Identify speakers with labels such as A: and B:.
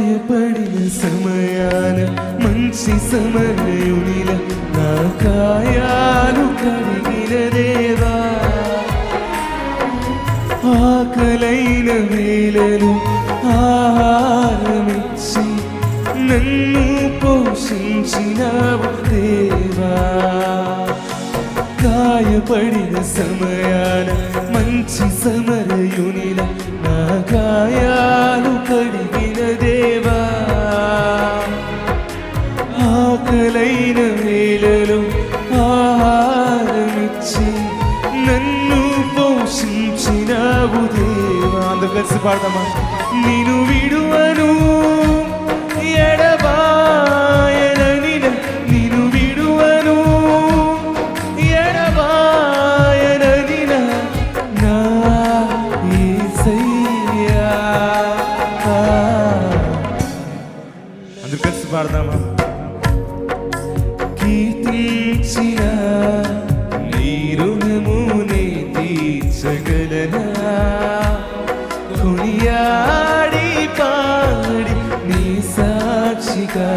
A: గాయపడిన సమయాన మంచి సమరయునిల నా గాయాలు కడిగిన దేవా, ఆకలైన వేళలు ఆహారమిచ్చి నన్ను పోషించినావు దేవా, గాయపడిన సమయాన మంచి సమరయునిల నా గాయాలు కడిగిన దేవా, ఆకలైన వేళలో ఆహారమిచ్చి నన్ను పోషించినావు దేవా. అందుకు కలిసి పాడదామా? నిన్ను విడువను ఎడబాయనని, నిన్ను విడువను ఎడబాయనని నా యేసయ్యా. అందుకు కలిసి పాడదామా? కీర్తించిన నీ రుణమునే తీర్చగలనా, కొనియాడి పాడి నీ సాక్షిగా